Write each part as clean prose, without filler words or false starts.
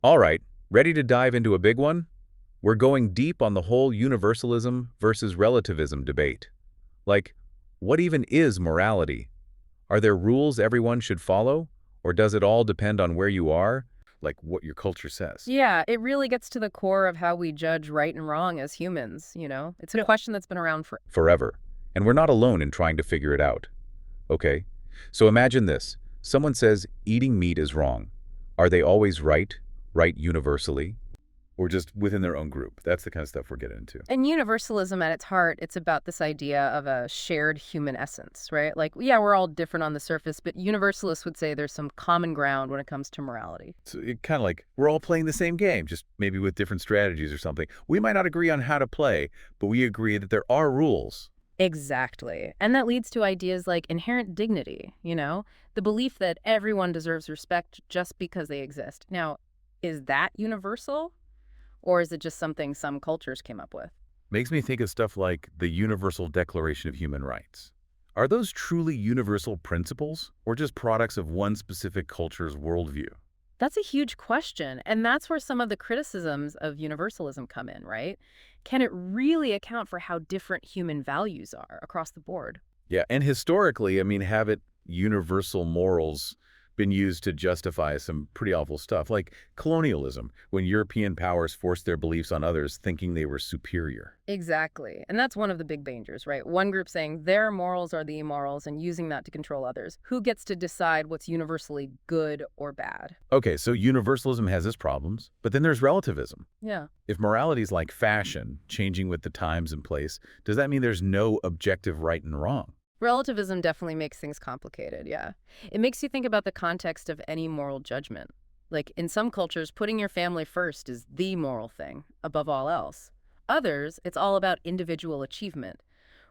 All right, ready to dive into a big one? We're going deep on the whole universalism versus relativism debate. Like, what even is morality? Are there rules everyone should follow? Or does it all depend on where you are? Like what your culture says. Yeah, it really gets to the core of how we judge right and wrong as humans. It's a Yeah. question that's been around for. Forever. And we're not alone in trying to figure it out. Okay? So imagine this. Someone says eating meat is wrong. Are they always right? Right universally? Or just within their own group? That's the kind of stuff we're getting into. And universalism at its heart, it's about this idea of a shared human essence, right? Like, yeah, we're all different on the surface, but universalists would say there's some common ground when it comes to morality. So it kind of like we're all playing the same game, just maybe with different strategies or something. We might not agree on how to play, but we agree that there are rules. Exactly. And that leads to ideas like inherent dignity, the belief that everyone deserves respect just because they exist. Now, is that universal? Or is it just something some cultures came up with? Makes me think of stuff like the Universal Declaration of Human Rights. Are those truly universal principles or just products of one specific culture's worldview? That's a huge question. And that's where some of the criticisms of universalism come in, right? Can it really account for how different human values are across the board? Yeah, and historically, I mean, have it universal morals been used to justify some pretty awful stuff, like colonialism, when European powers forced their beliefs on others thinking they were superior? Exactly. And that's one of the big dangers, right? One group saying their morals are the immorals and using that to control others. Who gets to decide what's universally good or bad? Okay, so universalism has its problems, but then there's relativism. Yeah. If morality is like fashion, changing with the times and place, does that mean there's no objective right and wrong? Relativism definitely makes things complicated, yeah. It makes you think about the context of any moral judgment. Like, in some cultures, putting your family first is the moral thing, above all else. Others, it's all about individual achievement.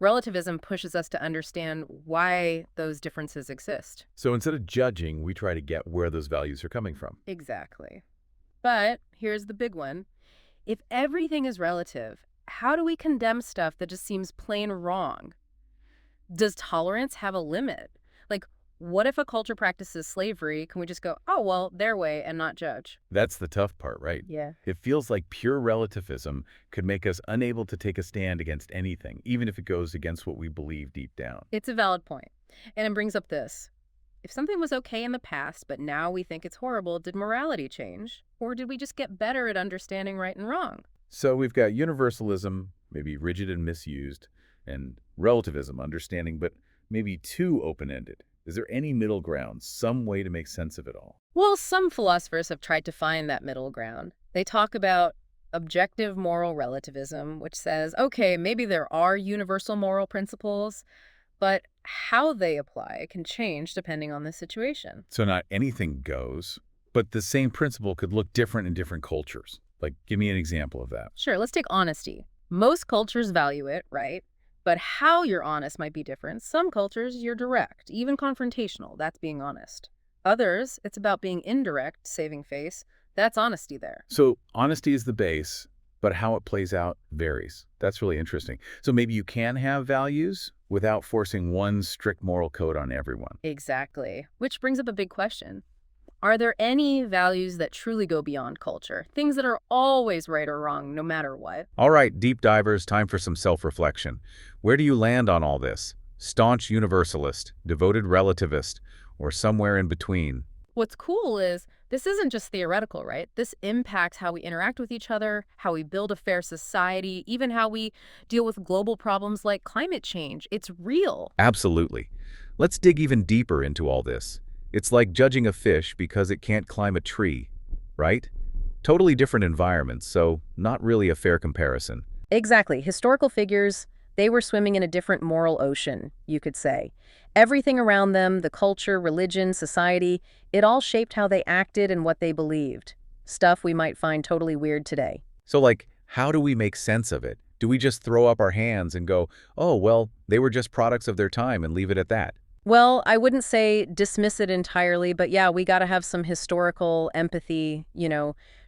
Relativism pushes us to understand why those differences exist. So instead of judging, we try to get where those values are coming from. Exactly. But here's the big one. If everything is relative, how do we condemn stuff that just seems plain wrong? Does tolerance have a limit? Like, what if a culture practices slavery? Can we just go, oh, well, their way and not judge? That's the tough part, right? Yeah. It feels like pure relativism could make us unable to take a stand against anything, even if it goes against what we believe deep down. It's a valid point. And it brings up this. If something was okay in the past, but now we think it's horrible, did morality change? Or did we just get better at understanding right and wrong? So we've got universalism, maybe rigid and misused, and relativism, understanding, but maybe too open-ended. Is there any middle ground, some way to make sense of it all? Well, some philosophers have tried to find that middle ground. They talk about objective moral relativism, which says, okay, maybe there are universal moral principles, but how they apply can change depending on the situation. So not anything goes, but the same principle could look different in different cultures. Like, give me an example of that. Sure, let's take honesty. Most cultures value it, right? But how you're honest might be different. Some cultures, you're direct, even confrontational. That's being honest. Others, it's about being indirect, saving face. That's honesty there. So honesty is the base, but how it plays out varies. That's really interesting. So maybe you can have values without forcing one strict moral code on everyone. Exactly. Which brings up a big question. Are there any values that truly go beyond culture? Things that are always right or wrong, no matter what? All right, deep divers, time for some self-reflection. Where do you land on all this? Staunch universalist, devoted relativist, or somewhere in between? What's cool is this isn't just theoretical, right? This impacts how we interact with each other, how we build a fair society, even how we deal with global problems like climate change. It's real. Absolutely. Let's dig even deeper into all this. It's like judging a fish because it can't climb a tree, right? Totally different environments, so not really a fair comparison. Exactly. Historical figures, they were swimming in a different moral ocean, you could say. Everything around them, the culture, religion, society, it all shaped how they acted and what they believed. Stuff we might find totally weird today. So like, how do we make sense of it? Do we just throw up our hands and go, oh, well, they were just products of their time and leave it at that? Well, I wouldn't say dismiss it entirely, but yeah, we got to have some historical empathy,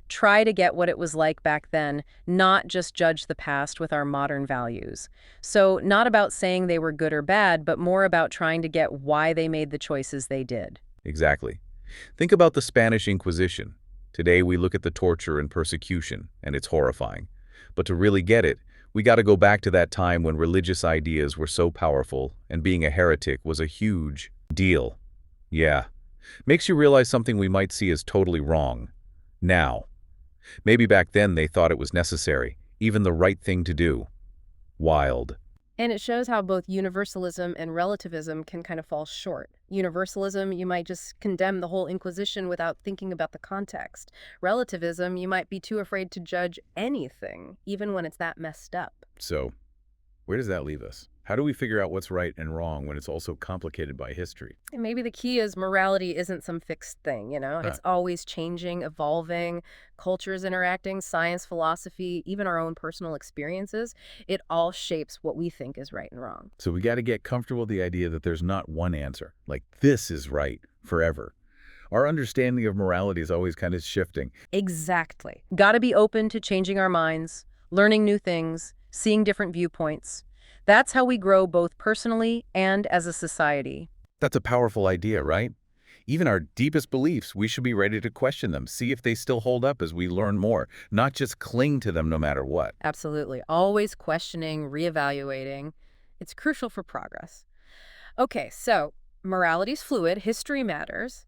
try to get what it was like back then, not just judge the past with our modern values. So not about saying they were good or bad, but more about trying to get why they made the choices they did. Exactly. Think about the Spanish Inquisition. Today we look at the torture and persecution, and it's horrifying. But to really get it, we got to go back to that time when religious ideas were so powerful and being a heretic was a huge deal. Yeah, makes you realize something we might see as totally wrong. Now, maybe back then they thought it was necessary, even the right thing to do. Wild. And it shows how both universalism and relativism can kind of fall short. Universalism, you might just condemn the whole Inquisition without thinking about the context. Relativism, you might be too afraid to judge anything, even when it's that messed up. So, where does that leave us? How do we figure out what's right and wrong when it's also complicated by history? And maybe the key is morality isn't some fixed thing, Huh. It's always changing, evolving, cultures interacting, science, philosophy, even our own personal experiences. It all shapes what we think is right and wrong. So we got to get comfortable with the idea that there's not one answer, like this is right forever. Our understanding of morality is always kind of shifting. Exactly. Got to be open to changing our minds, learning new things, seeing different viewpoints. That's how we grow both personally and as a society. That's a powerful idea, right? Even our deepest beliefs, we should be ready to question them, see if they still hold up as we learn more, not just cling to them no matter what. Absolutely. Always questioning, reevaluating. It's crucial for progress. Okay, so morality's fluid, history matters.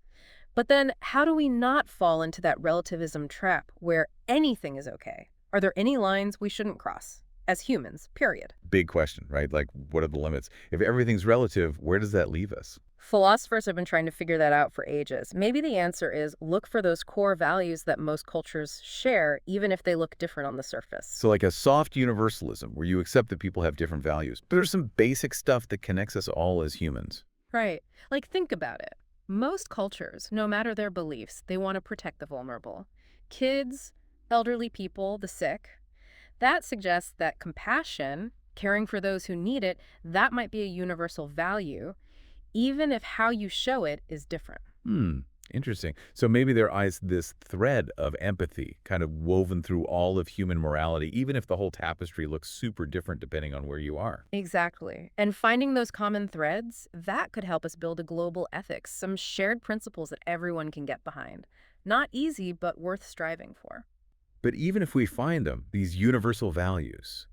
But then how do we not fall into that relativism trap where anything is okay? Are there any lines we shouldn't cross? As humans, period. Big question, right? Like, what are the limits? If everything's relative, where does that leave us? Philosophers have been trying to figure that out for ages. Maybe the answer is look for those core values that most cultures share, even if they look different on the surface. So like a soft universalism where you accept that people have different values. But there's some basic stuff that connects us all as humans. Right. Like, think about it. Most cultures, no matter their beliefs, they want to protect the vulnerable. Kids, elderly people, the sick. That suggests that compassion, caring for those who need it, that might be a universal value, even if how you show it is different. Interesting. So maybe there is this thread of empathy kind of woven through all of human morality, even if the whole tapestry looks super different depending on where you are. Exactly. And finding those common threads, that could help us build a global ethics, some shared principles that everyone can get behind. Not easy, but worth striving for. But even if we find them, these universal values,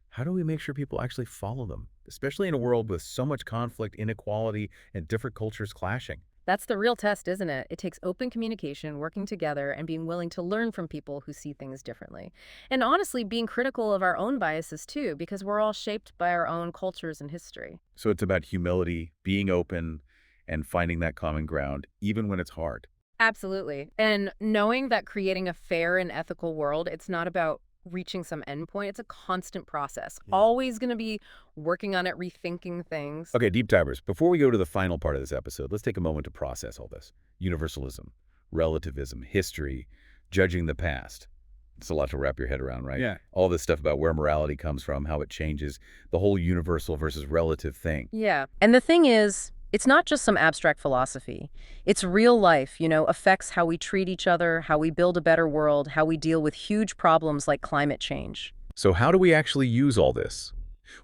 how do we make sure people actually follow them, especially in a world with so much conflict, inequality, and different cultures clashing? That's the real test, isn't it? It takes open communication, working together, and being willing to learn from people who see things differently. And honestly, being critical of our own biases too, because we're all shaped by our own cultures and history. So it's about humility, being open, and finding that common ground, even when it's hard. Absolutely. And knowing that creating a fair and ethical world, it's not about reaching some endpoint. It's a constant process. Yeah. Always going to be working on it, rethinking things. Okay, deep divers, before we go to the final part of this episode, let's take a moment to process all this. Universalism, relativism, history, judging the past. It's a lot to wrap your head around, right? Yeah. All this stuff about where morality comes from, how it changes, the whole universal versus relative thing. Yeah. And the thing is, it's not just some abstract philosophy. It's real life, affects how we treat each other, how we build a better world, how we deal with huge problems like climate change. So how do we actually use all this?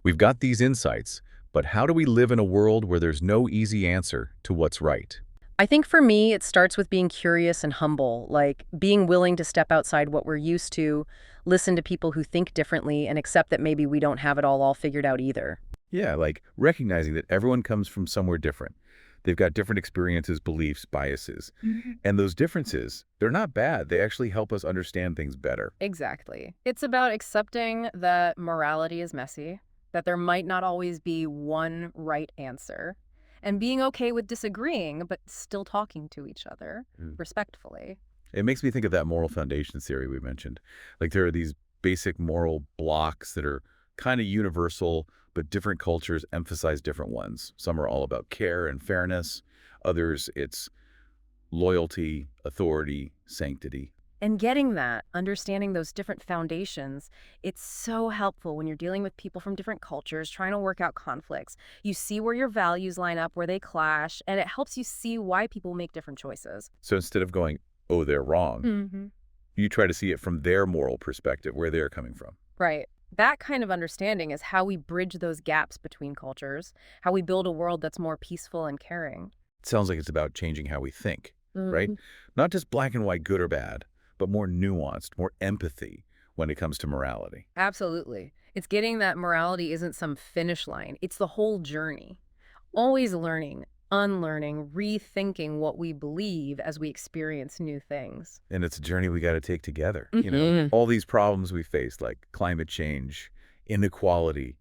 We've got these insights, but how do we live in a world where there's no easy answer to what's right? I think for me, it starts with being curious and humble, like being willing to step outside what we're used to, listen to people who think differently, and accept that maybe we don't have it all figured out either. Yeah, like recognizing that everyone comes from somewhere different. They've got different experiences, beliefs, biases. And those differences, they're not bad. They actually help us understand things better. Exactly. It's about accepting that morality is messy, that there might not always be one right answer, and being okay with disagreeing, but still talking to each other respectfully. It makes me think of that moral foundation theory we mentioned. Like there are these basic moral blocks that are kind of universal, but different cultures emphasize different ones. Some are all about care and fairness. Others, it's loyalty, authority, sanctity. And getting that, understanding those different foundations, it's so helpful when you're dealing with people from different cultures, trying to work out conflicts. You see where your values line up, where they clash, and it helps you see why people make different choices. So instead of going, oh, they're wrong, you try to see it from their moral perspective, where they're coming from. Right. That kind of understanding is how we bridge those gaps between cultures, how we build a world that's more peaceful and caring. It sounds like it's about changing how we think, right? Not just black and white, good or bad, but more nuanced, more empathy when it comes to morality. Absolutely. It's getting that morality isn't some finish line. It's the whole journey. Always learning, unlearning, rethinking what we believe as we experience new things. And it's a journey we got to take together. Mhm. All these problems we face, like climate change, inequality,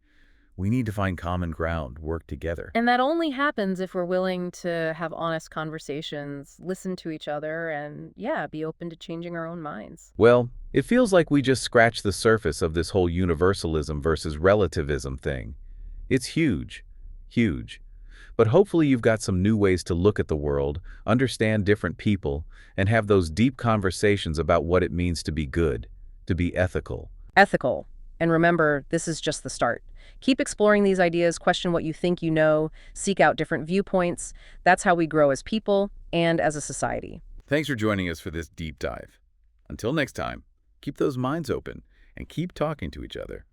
we need to find common ground, work together. And that only happens if we're willing to have honest conversations, listen to each other, and yeah, be open to changing our own minds. Well, it feels like we just scratched the surface of this whole universalism versus relativism thing. It's huge, huge. But hopefully you've got some new ways to look at the world, understand different people, and have those deep conversations about what it means to be good, to be ethical. Ethical. And remember, this is just the start. Keep exploring these ideas, question what you think you know, seek out different viewpoints. That's how we grow as people and as a society. Thanks for joining us for this deep dive. Until next time, keep those minds open and keep talking to each other.